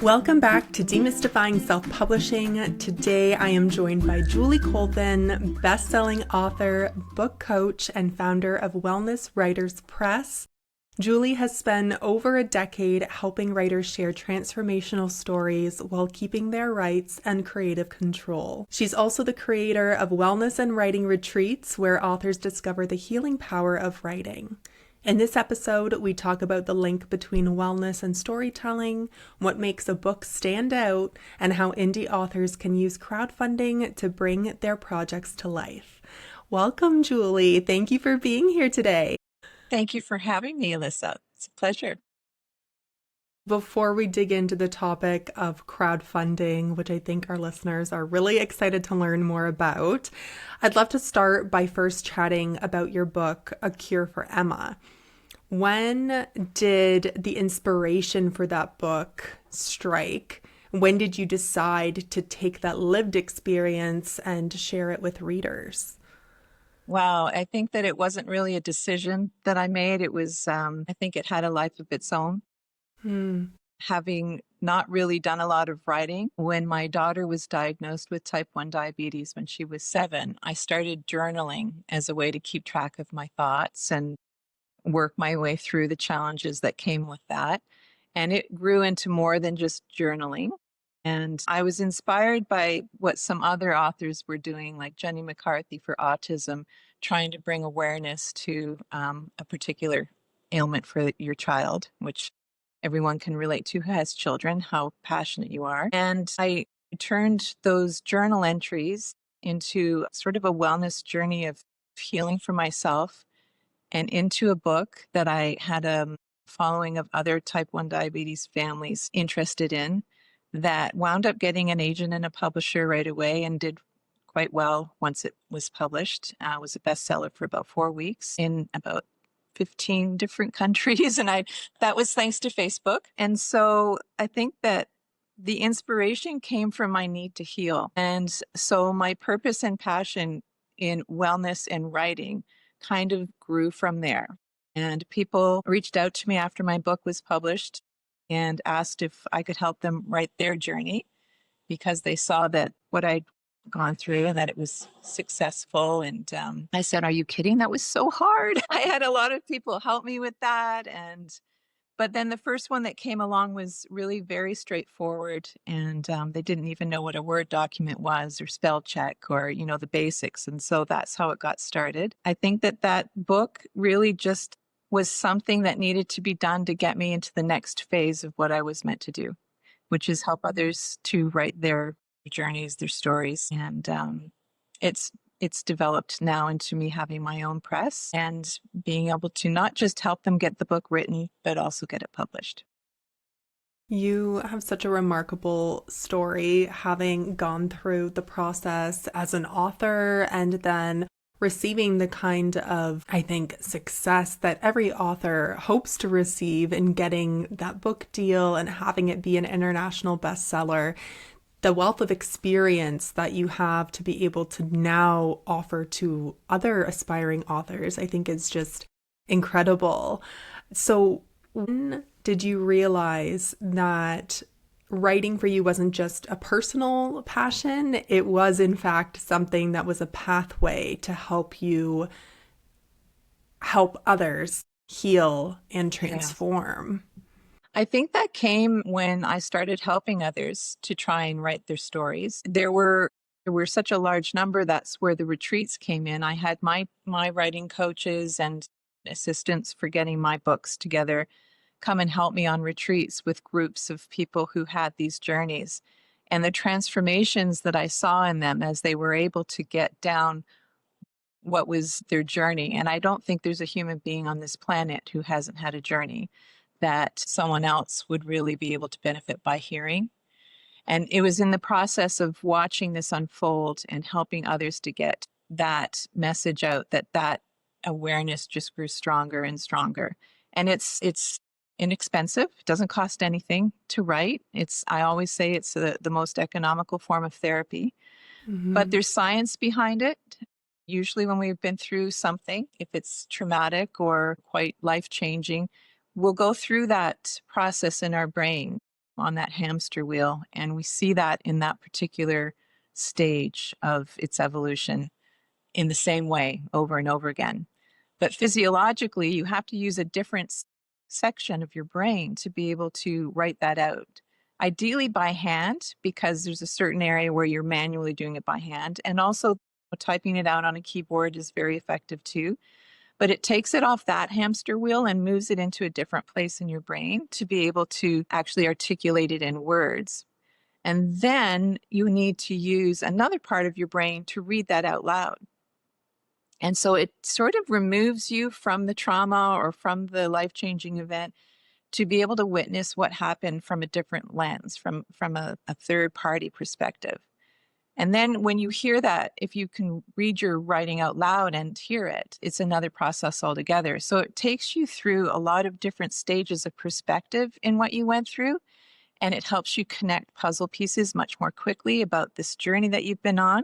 Welcome back to Demystifying Self-Publishing. Today I am joined by Julie Colvin, best-selling author, book coach, and founder of Wellness Writers Press. Julie has spent over a decade helping writers share transformational stories while keeping their rights and creative control. She's also the creator of Wellness and Writing Retreats, where authors discover the healing power of writing. In this episode, we talk about the link between wellness and storytelling, what makes a book stand out, and how indie authors can use crowdfunding to bring their projects to life. Welcome, Julie. Thank you for being here today. Thank you for having me, Alyssa. It's a pleasure. Before we dig into the topic of crowdfunding, which I think our listeners are really excited to learn more about, I'd love to start by first chatting about your book, A Cure for Emma. When did the inspiration for that book strike? When did you decide to take that lived experience and share it with readers? Wow, I think that it wasn't really a decision that I made. It was, I think it had a life of its own. Having not really done a lot of writing, when my daughter was diagnosed with type 1 diabetes when she was 7, I started journaling as a way to keep track of my thoughts and work my way through the challenges that came with that. And it grew into more than just journaling. And I was inspired by what some other authors were doing, like Jenny McCarthy for autism, trying to bring awareness to a particular ailment for your child, which everyone can relate to who has children, how passionate you are. And I turned those journal entries into sort of a wellness journey of healing for myself and into a book that I had a following of other type 1 diabetes families interested in, that wound up getting an agent and a publisher right away and did quite well once it was published. It was a bestseller for about 4 weeks in about 15 different countries. And that was thanks to Facebook. And so I think that the inspiration came from my need to heal. And so my purpose and passion in wellness and writing kind of grew from there. And people reached out to me after my book was published and asked if I could help them write their journey, because they saw that what I'd gone through and that it was successful. And I said, "Are you kidding? That was so hard." I had a lot of people help me with that. But then the first one that came along was really very straightforward. And they didn't even know what a Word document was or spell check or, the basics. And so that's how it got started. I think that book really just was something that needed to be done to get me into the next phase of what I was meant to do, which is help others to write their journeys, their stories. And it's developed now into me having my own press and being able to not just help them get the book written, but also get it published. You have such a remarkable story, having gone through the process as an author and then receiving the kind of, I think, success that every author hopes to receive in getting that book deal and having it be an international bestseller. The wealth of experience that you have to be able to now offer to other aspiring authors, I think is just incredible. So when did you realize that writing for you wasn't just a personal passion? It was, in fact, something that was a pathway to help you help others heal and transform. Yeah. I think that came when I started helping others to try and write their stories. There were such a large number. That's where the retreats came in. I had my writing coaches and assistants for getting my books together come and help me on retreats with groups of people who had these journeys. And the transformations that I saw in them as they were able to get down what was their journey. And I don't think there's a human being on this planet who hasn't had a journey that someone else would really be able to benefit by hearing. And it was in the process of watching this unfold and helping others to get that message out that awareness just grew stronger and stronger. And it's inexpensive. It doesn't cost anything to write. I always say it's the most economical form of therapy, but there's science behind it. Usually when we've been through something, if it's traumatic or quite life-changing, we'll go through that process in our brain on that hamster wheel, and we see that in that particular stage of its evolution in the same way over and over again. But physiologically, you have to use a different section of your brain to be able to write that out. Ideally by hand, because there's a certain area where you're manually doing it by hand. And also typing it out on a keyboard is very effective too. But it takes it off that hamster wheel and moves it into a different place in your brain to be able to actually articulate it in words. And then you need to use another part of your brain to read that out loud. And so it sort of removes you from the trauma or from the life-changing event to be able to witness what happened from a different lens, from a third-party perspective. And then when you hear that, if you can read your writing out loud and hear it, it's another process altogether. So it takes you through a lot of different stages of perspective in what you went through, and it helps you connect puzzle pieces much more quickly about this journey that you've been on.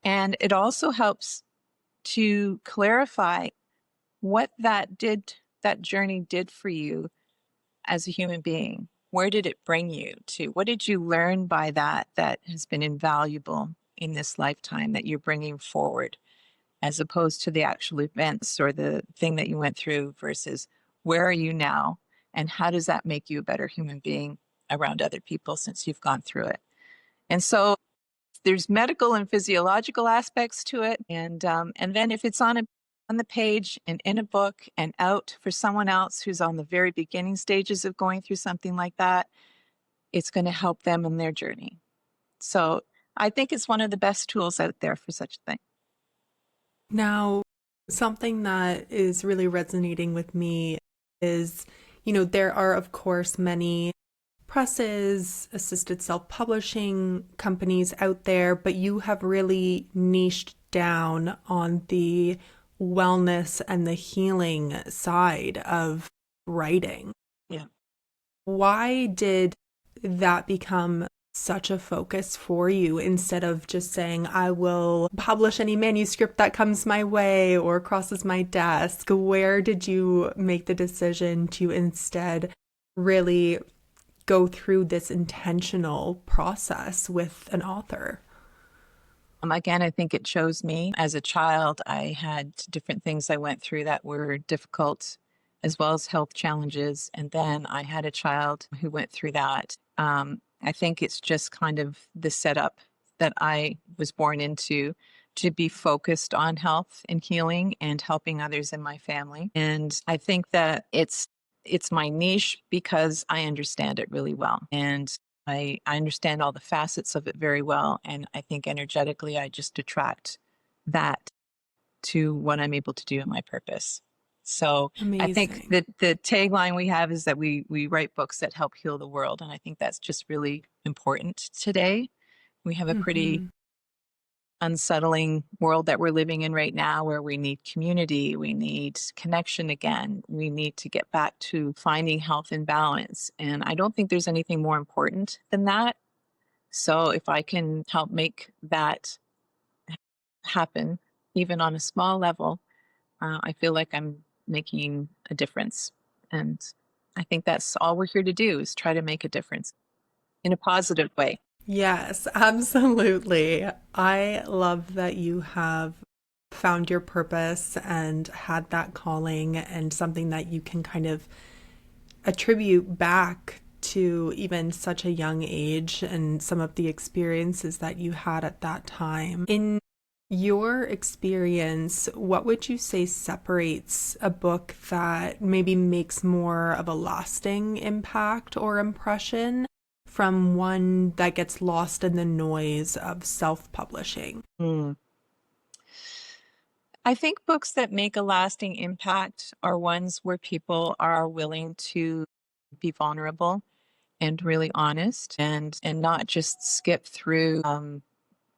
And it also helps to clarify what that journey did for you as a human being. Where did it bring you to? What did you learn by that has been invaluable in this lifetime that you're bringing forward, as opposed to the actual events or the thing that you went through versus where are you now and how does that make you a better human being around other people since you've gone through it? And so there's medical and physiological aspects to it. And then if it's on the page and in a book and out for someone else who's on the very beginning stages of going through something like that, it's going to help them in their journey. So I think it's one of the best tools out there for such a thing. Now, something that is really resonating with me is, there are, of course, many presses, assisted self-publishing companies out there, but you have really niched down on the wellness and the healing side of writing. Yeah. Why did that become such a focus for you instead of just saying, I will publish any manuscript that comes my way or crosses my desk? Where did you make the decision to instead really go through this intentional process with an author? Again, I think it chose me. As a child, I had different things I went through that were difficult, as well as health challenges. And then I had a child who went through that. I think it's just kind of the setup that I was born into, to be focused on health and healing and helping others in my family. And I think that it's my niche because I understand it really well. And I understand all the facets of it very well. And I think energetically, I just attract that to what I'm able to do in my purpose. So Amazing. I think that the tagline we have is that we write books that help heal the world. And I think that's just really important today. We have a pretty unsettling world that we're living in right now, where we need community, we need connection again, we need to get back to finding health and balance. And I don't think there's anything more important than that. So if I can help make that happen, even on a small level, I feel like I'm making a difference. And I think that's all we're here to do, is try to make a difference in a positive way. Yes, absolutely. I love that you have found your purpose and had that calling and something that you can kind of attribute back to even such a young age and some of the experiences that you had at that time. In your experience, what would you say separates a book that maybe makes more of a lasting impact or impression from one that gets lost in the noise of self-publishing? I think books that make a lasting impact are ones where people are willing to be vulnerable and really honest, and not just skip through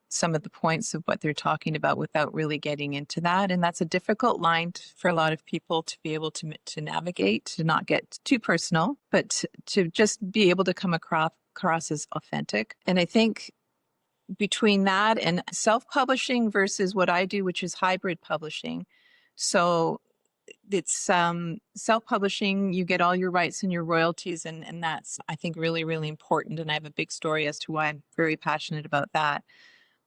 some of the points of what they're talking about without really getting into that. And that's a difficult line for a lot of people to be able to navigate, to not get too personal, but to just be able to come across as authentic. And I think between that and self-publishing versus what I do, which is hybrid publishing. So it's self-publishing, you get all your rights and your royalties, and that's, I think, really, really important. And I have a big story as to why I'm very passionate about that.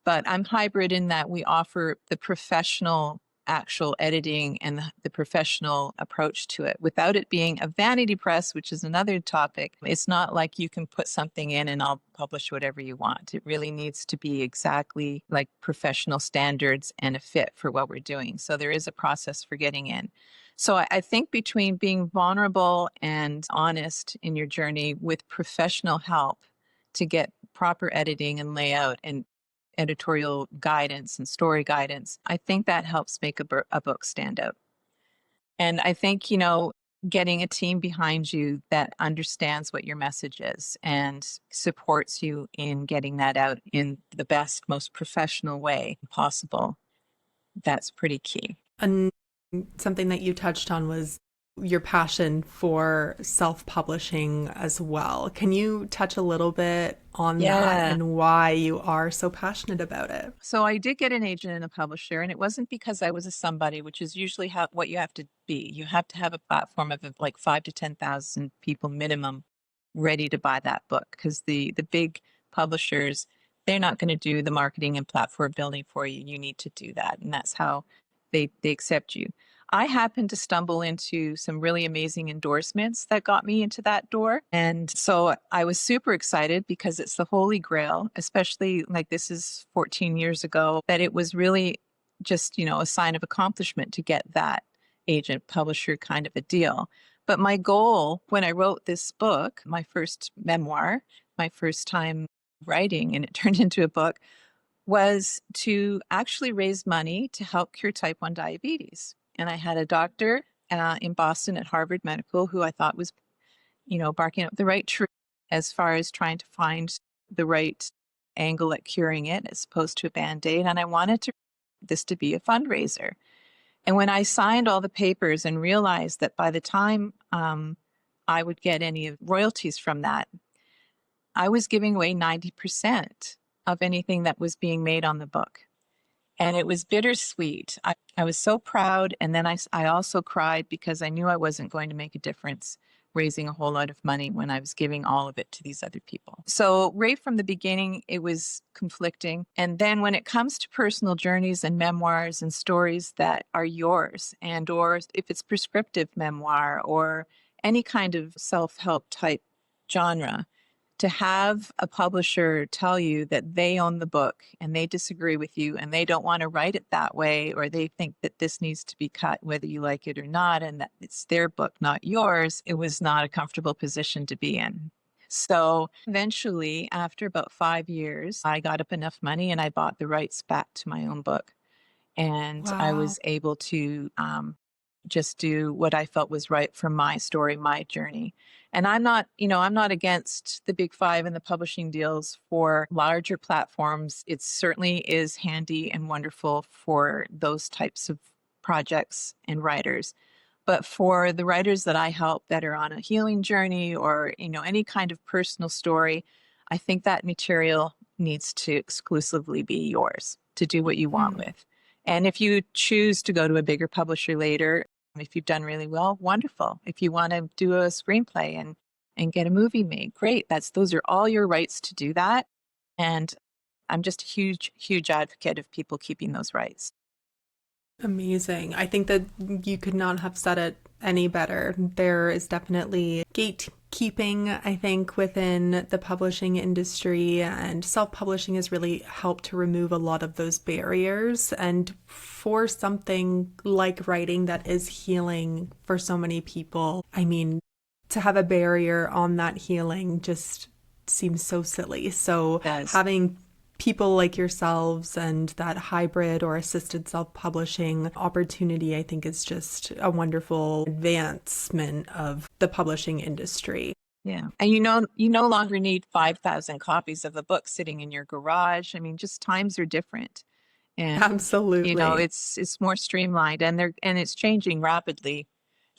But I'm hybrid in that we offer the professional actual editing and the professional approach to it without it being a vanity press, which is another topic. It's not like you can put something in and I'll publish whatever you want. It really needs to be exactly like professional standards and a fit for what we're doing. So there is a process for getting in. So I think between being vulnerable and honest in your journey with professional help to get proper editing and layout and editorial guidance and story guidance, I think that helps make a book stand out. And I think, getting a team behind you that understands what your message is and supports you in getting that out in the best, most professional way possible, that's pretty key. And something that you touched on was your passion for self-publishing as well. Can you touch a little bit on that and why you are so passionate about it? So I did get an agent and a publisher, and it wasn't because I was a somebody, which is usually what you have to be. You have to have a platform of like 5 to 10,000 people minimum ready to buy that book, because the big publishers, they're not going to do the marketing and platform building for you. You need to do that, and that's how they accept you. I happened to stumble into some really amazing endorsements that got me into that door. And so I was super excited because it's the holy grail, especially like this is 14 years ago, that it was really just, a sign of accomplishment to get that agent publisher kind of a deal. But my goal when I wrote this book, my first memoir, my first time writing, and it turned into a book, was to actually raise money to help cure type 1 diabetes. And I had a doctor in Boston at Harvard Medical who I thought was, barking up the right tree as far as trying to find the right angle at curing it as opposed to a Band-Aid. And I wanted this to be a fundraiser. And when I signed all the papers and realized that by the time I would get any royalties from that, I was giving away 90% of anything that was being made on the book. And it was bittersweet. I was so proud. And then I also cried because I knew I wasn't going to make a difference raising a whole lot of money when I was giving all of it to these other people. So right from the beginning, it was conflicting. And then when it comes to personal journeys and memoirs and stories that are yours, and or if it's prescriptive memoir or any kind of self-help type genre, to have a publisher tell you that they own the book and they disagree with you and they don't want to write it that way, or they think that this needs to be cut whether you like it or not, and that it's their book, not yours, it was not a comfortable position to be in. So eventually, after about 5 years, I got up enough money and I bought the rights back to my own book. And I was able to just do what I felt was right for my story, my journey. And I'm not against the big five and the publishing deals for larger platforms. It certainly is handy and wonderful for those types of projects and writers. But for the writers that I help that are on a healing journey or, any kind of personal story, I think that material needs to exclusively be yours to do what you want with. And if you choose to go to a bigger publisher later, if you've done really well, wonderful. If you want to do a screenplay and get a movie made, great. Those are all your rights to do that. And I'm just a huge, huge advocate of people keeping those rights. Amazing. I think that you could not have said it any better. There is definitely gatekeeping, I think, within the publishing industry, and self-publishing has really helped to remove a lot of those barriers. And for something like writing that is healing for so many people, I mean, to have a barrier on that healing just seems so silly. So having people like yourselves and that hybrid or assisted self-publishing opportunity, I think, is just a wonderful advancement of the publishing industry. Yeah. And you no longer need 5,000 copies of a book sitting in your garage. I mean, just times are different. And absolutely. It's more streamlined, and it's changing rapidly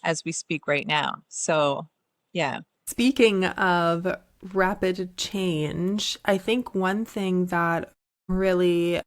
as we speak right now. So, yeah. Speaking of rapid change, I think one thing that really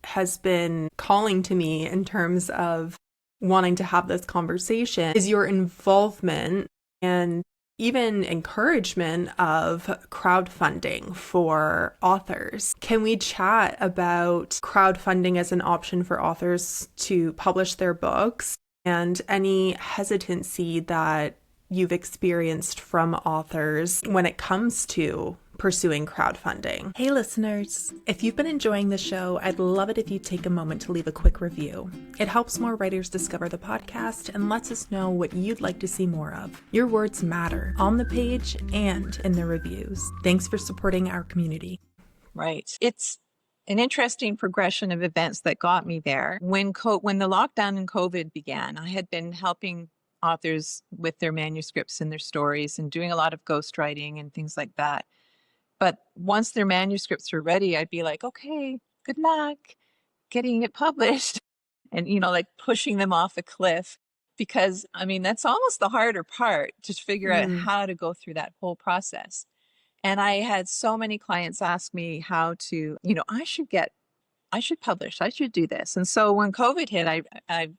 has been calling to me in terms of wanting to have this conversation is your involvement and even encouragement of crowdfunding for authors. Can we chat about crowdfunding as an option for authors to publish their books and any hesitancy that you've experienced from authors when it comes to pursuing crowdfunding? Hey listeners, if you've been enjoying the show, I'd love it if you'd take a moment to leave a quick review. It helps more writers discover the podcast and lets us know what you'd like to see more of. Your words matter on the page and in the reviews. Thanks for supporting our community. Right. It's an interesting progression of events that got me there. When the lockdown and COVID began, I had been helping authors with their manuscripts and their stories and doing a lot of ghostwriting and things like that. But once their manuscripts were ready, I'd be like, okay, good luck getting it published and, like pushing them off a cliff because that's almost the harder part to figure out how to go through that whole process. And I had so many clients ask me how to, I should publish, I should do this. And so when COVID hit, I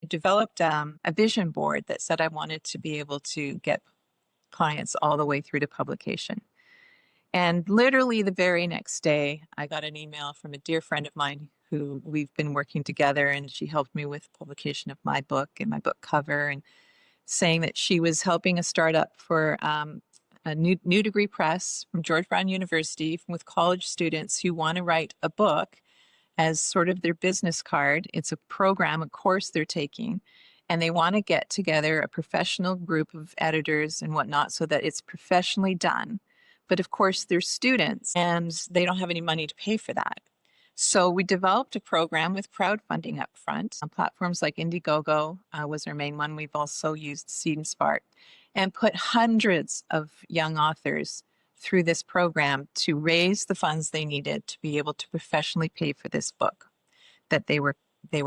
developed a vision board that said I wanted to be able to get clients all the way through to publication. And literally the very next day, I got an email from a dear friend of mine who we've been working together, and she helped me with publication of my book and my book cover, and saying that she was helping a startup for a new degree press from George Brown University with college students who want to write a book as sort of their business card. It's a program, a course they're taking, and they want to get together a professional group of editors and whatnot so that it's professionally done. But of course, they're students and they don't have any money to pay for that. So we developed a program with crowdfunding up front on platforms like Indiegogo was our main one. We've also used Seed and Spark and put hundreds of young authors through this program to raise the funds they needed to be able to professionally pay for this book that they were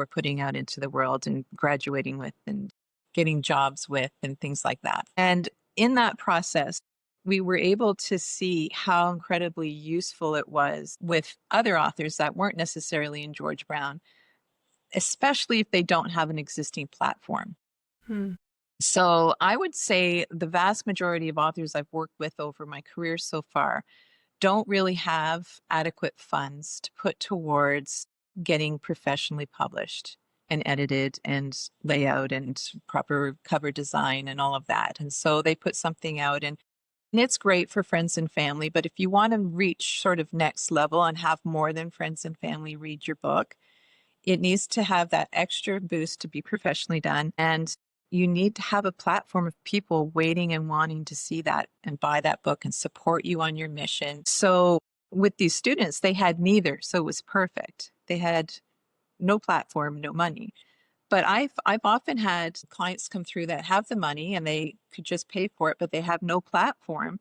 putting out into the world and graduating with and getting jobs with and things like that. And in that process, we were able to see how incredibly useful it was with other authors that weren't necessarily in George Brown, especially if they don't have an existing platform. So I would say the vast majority of authors I've worked with over my career so far don't really have adequate funds to put towards getting professionally published and edited and layout and proper cover design and all of that. And so they put something out and it's great for friends and family, but if you want to reach sort of next level and have more than friends and family read your book, it needs to have that extra boost to be professionally done. And you need to have a platform of people waiting and wanting to see that and buy that book and support you on your mission. So with these students, they had neither. So it was perfect. They had no platform, no money. But I've often had clients come through that have the money and they could just pay for it, but they have no platform.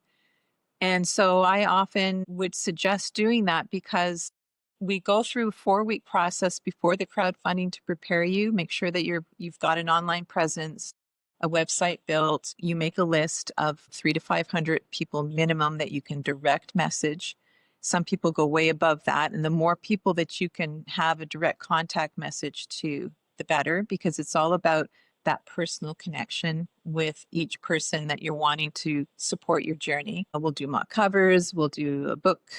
And so I often would suggest doing that because we go through a 4-week process before the crowdfunding to prepare you, make sure that you've got an online presence, a website built. You make a list of 300 to 500 people minimum that you can direct message. Some people go way above that. And the more people that you can have a direct contact message to, the better, because it's all about that personal connection with each person that you're wanting to support your journey. We'll do mock covers, we'll do a book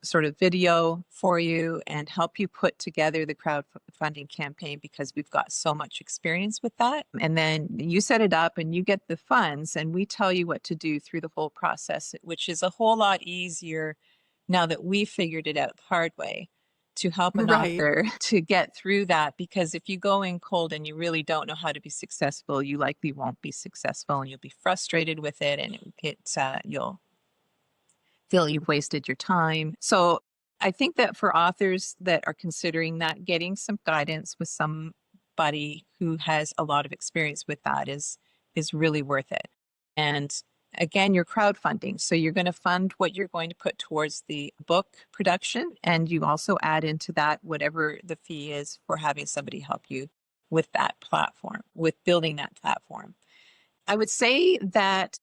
sort of video for you and help you put together the crowdfunding campaign because we've got so much experience with that. And then you set it up and you get the funds and we tell you what to do through the whole process, which is a whole lot easier now that we figured it out the hard way to help an author to get through that. Because if you go in cold and you really don't know how to be successful, you likely won't be successful and you'll be frustrated with it and you'll feel you've wasted your time. So I think that for authors that are considering that, getting some guidance with somebody who has a lot of experience with that is really worth it. And again, you're crowdfunding. So you're going to fund what you're going to put towards the book production. And you also add into that whatever the fee is for having somebody help you with that platform, with building that platform. I would say that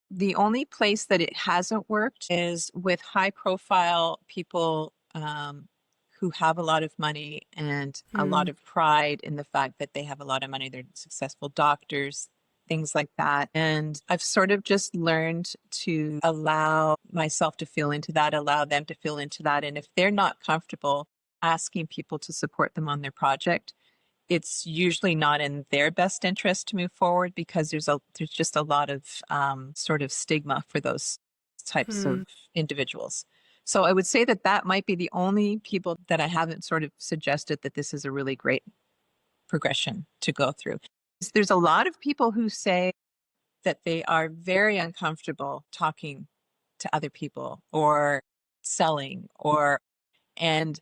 the only place that it hasn't worked is with high profile people who have a lot of money and a lot of pride in the fact that they have a lot of money. They're successful doctors, things like that. And I've sort of just learned to allow myself to feel into that, allow them to feel into that. And if they're not comfortable asking people to support them on their project, it's usually not in their best interest to move forward, because there's just a lot of sort of stigma for those types of individuals. So I would say that that might be the only people that I haven't sort of suggested that this is a really great progression to go through. There's a lot of people who say that they are very uncomfortable talking to other people or selling, and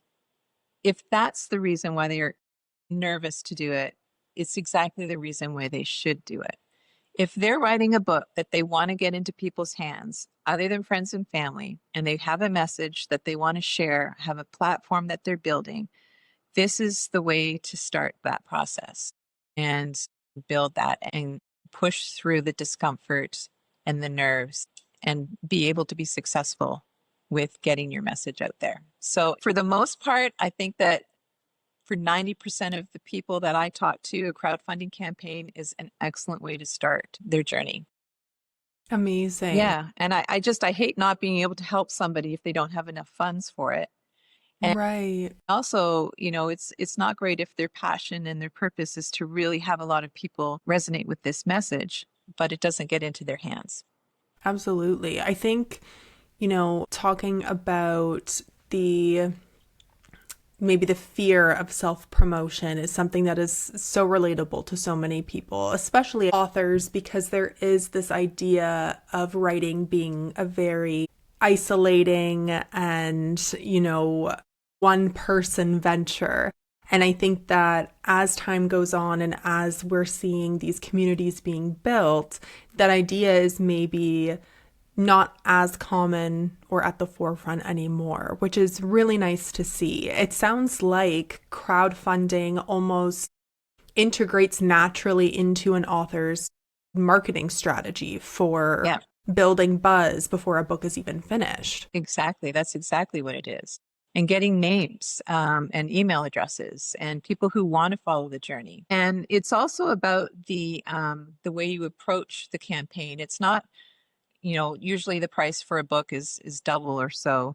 if that's the reason why they're nervous to do it, it's exactly the reason why they should do it. If they're writing a book that they want to get into people's hands, other than friends and family, and they have a message that they want to share, have a platform that they're building, this is the way to start that process and build that and push through the discomfort and the nerves and be able to be successful with getting your message out there. So for the most part, I think that for 90% of the people that I talk to, a crowdfunding campaign is an excellent way to start their journey. Amazing. Yeah. And I hate not being able to help somebody if they don't have enough funds for it. And right. also, it's not great if their passion and their purpose is to really have a lot of people resonate with this message, but it doesn't get into their hands. Absolutely. I think, talking about maybe the fear of self-promotion is something that is so relatable to so many people, especially authors, because there is this idea of writing being a very isolating and, one-person venture. And I think that as time goes on and as we're seeing these communities being built, that idea is maybe not as common or at the forefront anymore, which is really nice to see. It sounds like crowdfunding almost integrates naturally into an author's marketing strategy for building buzz before a book is even finished. Exactly. That's exactly what it is. And getting names and email addresses and people who want to follow the journey. And it's also about the way you approach the campaign. It's not, usually the price for a book is double or so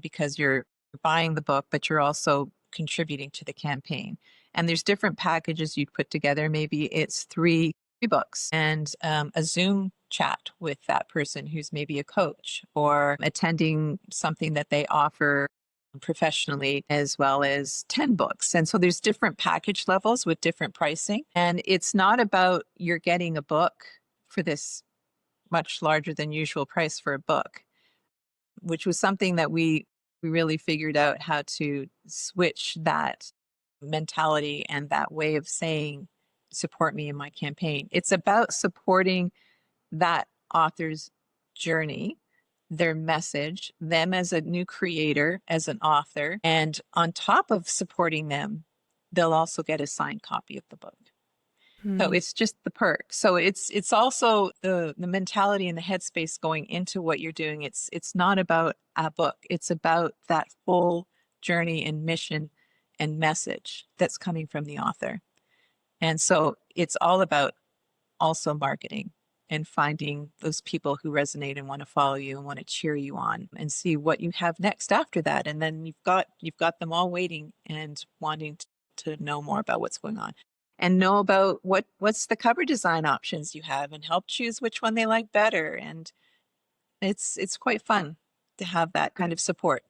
because you're buying the book, but you're also contributing to the campaign. And there's different packages you put together. Maybe it's three books and a Zoom chat with that person who's maybe a coach, or attending something that they offer professionally, as well as 10 books. And so there's different package levels with different pricing. And it's not about you're getting a book for this much larger than usual price for a book, which was something that we really figured out how to switch that mentality and that way of saying, support me in my campaign. It's about supporting that author's journey, their message, them as a new creator, as an author. And on top of supporting them, they'll also get a signed copy of the book. So it's just the perk. So it's also the mentality and the headspace going into what you're doing. It's not about a book. It's about that full journey and mission and message that's coming from the author. And so it's all about also marketing and finding those people who resonate and want to follow you and want to cheer you on and see what you have next after that. And then you've got them all waiting and wanting to know more about what's going on. And know about what's the cover design options you have and help choose which one they like better. And it's quite fun to have that kind of support.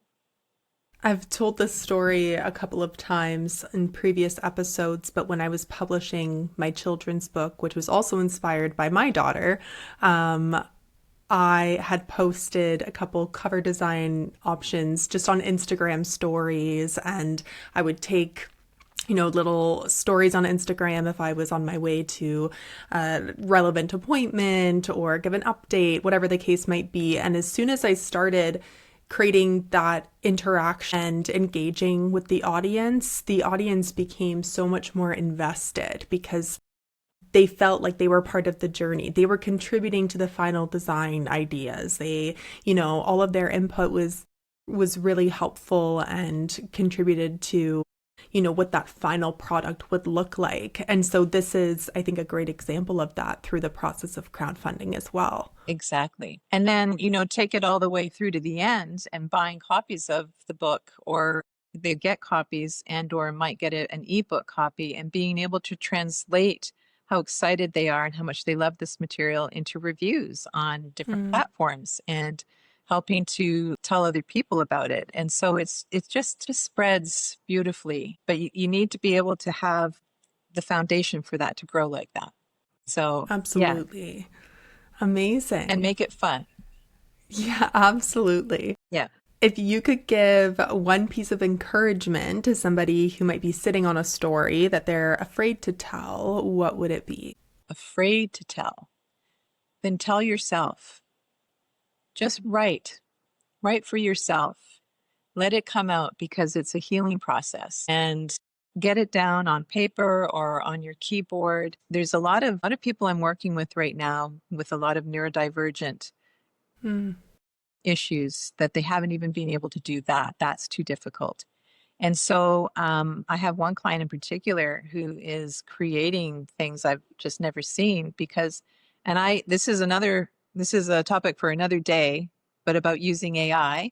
I've told this story a couple of times in previous episodes, but when I was publishing my children's book, which was also inspired by my daughter, I had posted a couple cover design options just on Instagram stories, and I would take little stories on Instagram if I was on my way to a relevant appointment or give an update, whatever the case might be. And as soon as I started creating that interaction and engaging with the audience became so much more invested because they felt like they were part of the journey. They were contributing to the final design ideas. All of their input was was really helpful and contributed to, what that final product would look like. And so this is, I think, a great example of that through the process of crowdfunding as well. Exactly. And then, take it all the way through to the end and buying copies of the book, or they get copies and or might get an ebook copy, and being able to translate how excited they are and how much they love this material into reviews on different platforms, and helping to tell other people about it. And so it just spreads beautifully, but you need to be able to have the foundation for that to grow like that. So absolutely. Yeah. Amazing. And make it fun. Yeah, absolutely. Yeah. If you could give one piece of encouragement to somebody who might be sitting on a story that they're afraid to tell, what would it be? Afraid to tell? Then tell yourself. Just write for yourself. Let it come out, because it's a healing process, and get it down on paper or on your keyboard. There's a lot of people I'm working with right now with a lot of neurodivergent issues that they haven't even been able to do that. That's too difficult. And so I have one client in particular who is creating things I've just never seen, because, this is a topic for another day, but about using AI.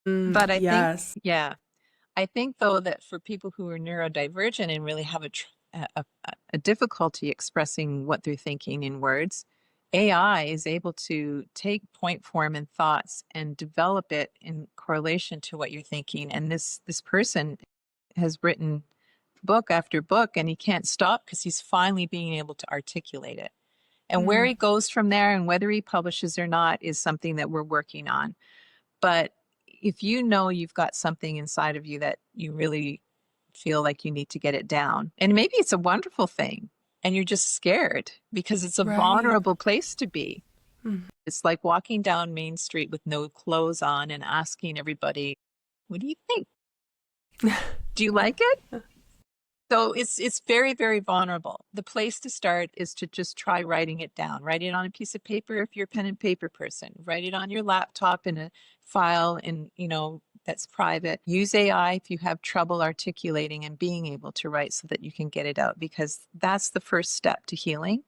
But I think though that for people who are neurodivergent and really have a difficulty expressing what they're thinking in words, AI is able to take point form and thoughts and develop it in correlation to what you're thinking. And this person has written book after book, and he can't stop because he's finally being able to articulate it. And where he goes from there and whether he publishes or not is something that we're working on. But if you've got something inside of you that you really feel like you need to get it down, and maybe it's a wonderful thing, and you're just scared because it's a vulnerable place to be. It's like walking down Main Street with no clothes on and asking everybody, what do you think? Do you like it? So it's very, very vulnerable. The place to start is to just try writing it down. Write it on a piece of paper if you're a pen and paper person. Write it on your laptop in a file that's private. Use AI if you have trouble articulating and being able to write so that you can get it out, because that's the first step to healing.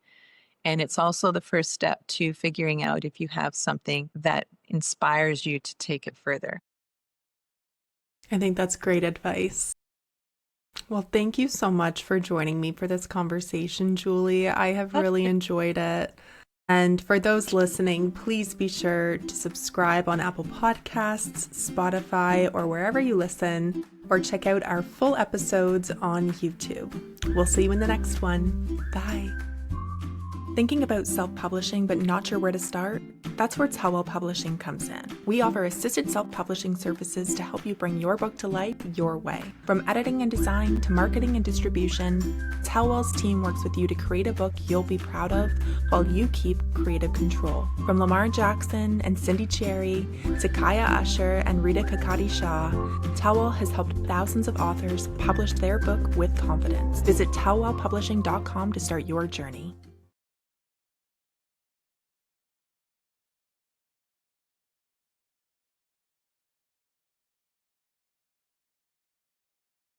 And it's also the first step to figuring out if you have something that inspires you to take it further. I think that's great advice. Well, thank you so much for joining me for this conversation, Julie. I have really enjoyed it. And for those listening, please be sure to subscribe on Apple Podcasts, Spotify, or wherever you listen, or check out our full episodes on YouTube. We'll see you in the next one. Bye. Thinking about self-publishing but not sure where to start? That's where Tellwell Publishing comes in. We offer assisted self-publishing services to help you bring your book to life your way. From editing and design to marketing and distribution, Tellwell's team works with you to create a book you'll be proud of while you keep creative control. From Lamar Jackson and Cindy Cherry to Kaya Usher and Rita Kakati Shah, Tellwell has helped thousands of authors publish their book with confidence. Visit tellwellpublishing.com to start your journey.